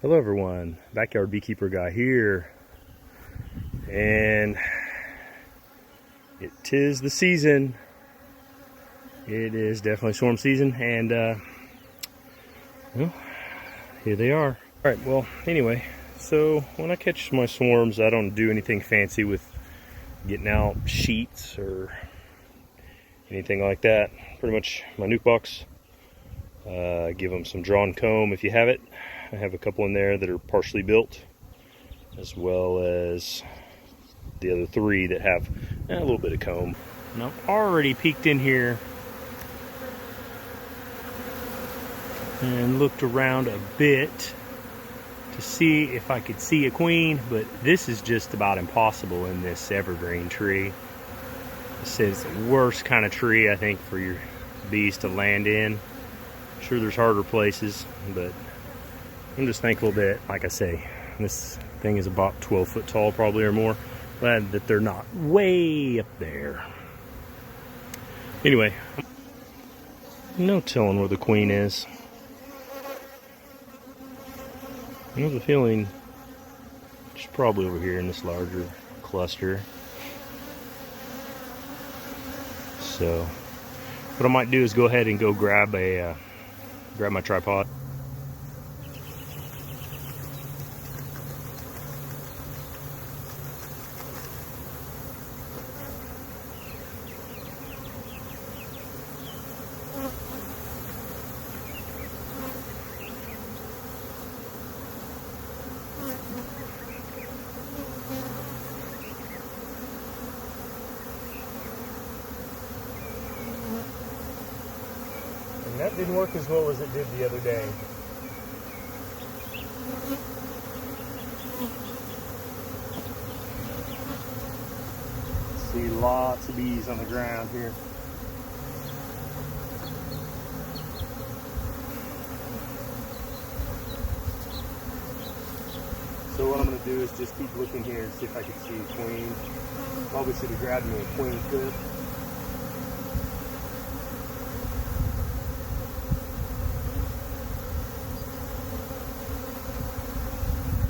Hello everyone, Backyard Beekeeper Guy here, and it is the season. It is definitely swarm season, and well, here they are. Alright, well, anyway, so when I catch my swarms, I don't do anything fancy with getting out sheets or anything like that. Pretty much my nuke box, give them some drawn comb if you have it. I have a couple in there that are partially built, as well as the other three that have a little bit of comb. And I've already peeked in here and looked around a bit to see if I could see a queen, but this is just about impossible in this evergreen tree. This is the worst kind of tree, I think, for your bees to land in. I'm sure there's harder places, but I'm just thankful that, like I say, this thing is about 12 foot tall probably or more. Glad that they're not way up there. Anyway, no telling where the queen is. I have a feeling she's probably over here in this larger cluster. So what I might do is go ahead and go grab my tripod. And that didn't work as well as it did the other day. See lots of bees on the ground here. So what I'm going to do is just keep looking here and see if I can see a queen. Probably should have grabbed me a queen clip.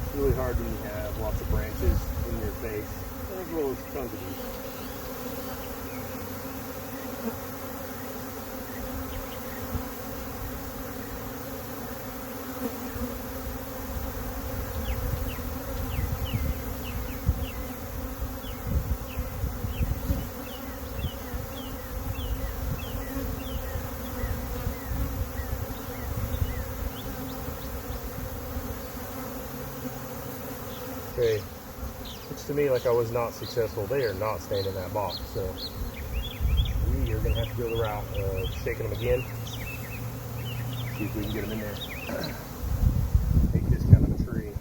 It's really hard when you have lots of branches in your face, as well as tons of bees. Okay, looks to me like I was not successful. They are not staying in that box, so we are going to have to go the route of shaking them again. See if we can get them in there. Take this kind of a tree.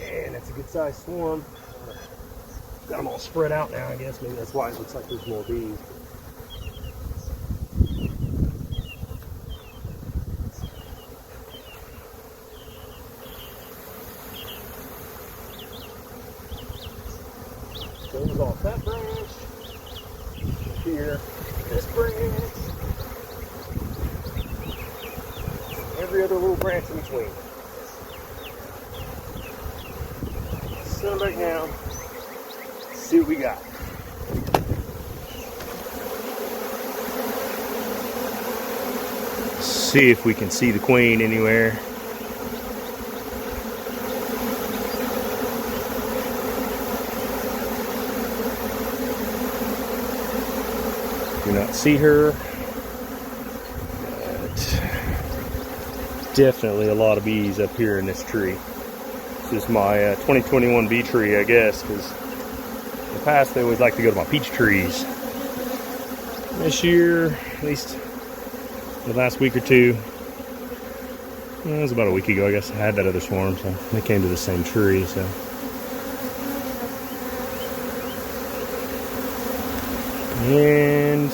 And that's a good sized swarm. Got them all spread out now, I guess. Maybe that's why it looks like there's more bees. Goes off that branch, here, this branch, every other little branch in between. Set them back down, see what we got. See if we can see the queen anywhere. Do not see her, but definitely a lot of bees up here in this tree. This is my 2021 bee tree, I guess, because in the past they always like to go to my peach trees. This year, at least the last week or two, it was about a week ago, I guess, I had that other swarm, so they came to the same tree, so. And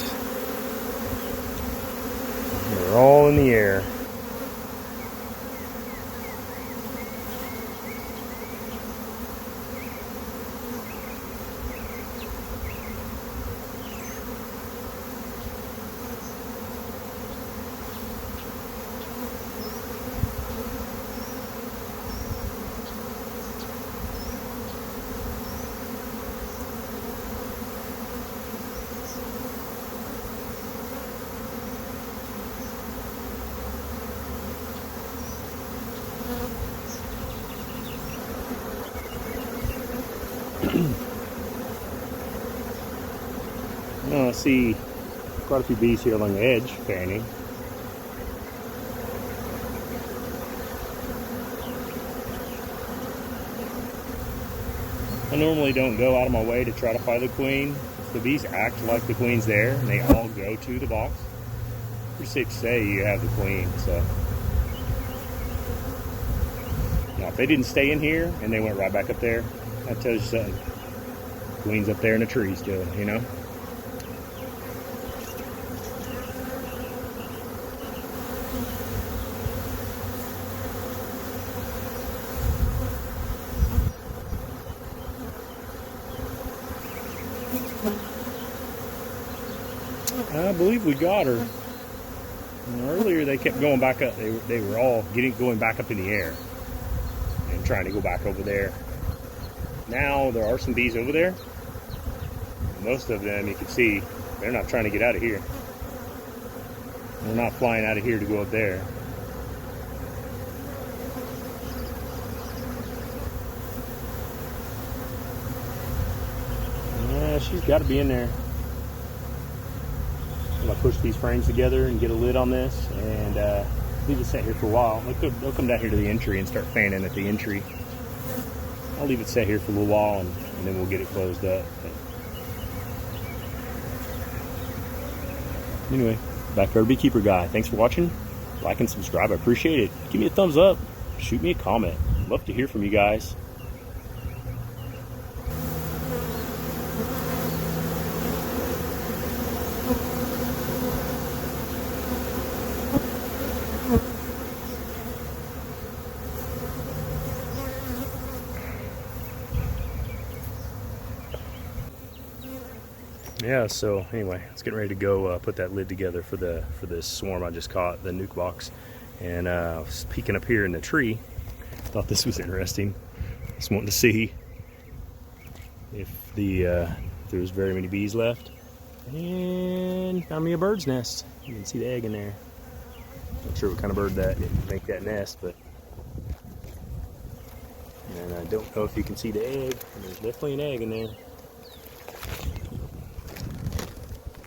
they're all in the air. I see quite a few bees here along the edge, fanning. I normally don't go out of my way to try to find the queen. The bees act like the queen's there, and they all go to the box. Pretty safe to say you have the queen. So now, if they didn't stay in here and they went right back up there, that tells you something. The queen's up there in the tree still, you know. I believe we got her. Earlier they kept going back up. They were all going back up in the air and trying to go back over there. Now there are some bees over there. Most of them, you can see, they're not trying to get out of here. They're not flying out of here to go up there. Yeah, she's got to be in there. I'm gonna push these frames together and get a lid on this and leave it set here for a while. They'll come down here to the entry and start fanning at the entry. I'll leave it set here for a little while and then we'll get it closed up. But anyway, Backyard Beekeeper guy. Thanks for watching. Like and subscribe. I appreciate it. Give me a thumbs up. Shoot me a comment. Love to hear from you guys. Yeah, so anyway, it's getting ready to go put that lid together for this swarm I just caught, the nuke box. And I was peeking up here in the tree. Thought this was interesting. Just wanting to see if there was very many bees left. And found me a bird's nest. You can see the egg in there. Not sure what kind of bird that didn't make that nest, but and I don't know if you can see the egg. There's definitely an egg in there.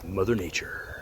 Mother Nature.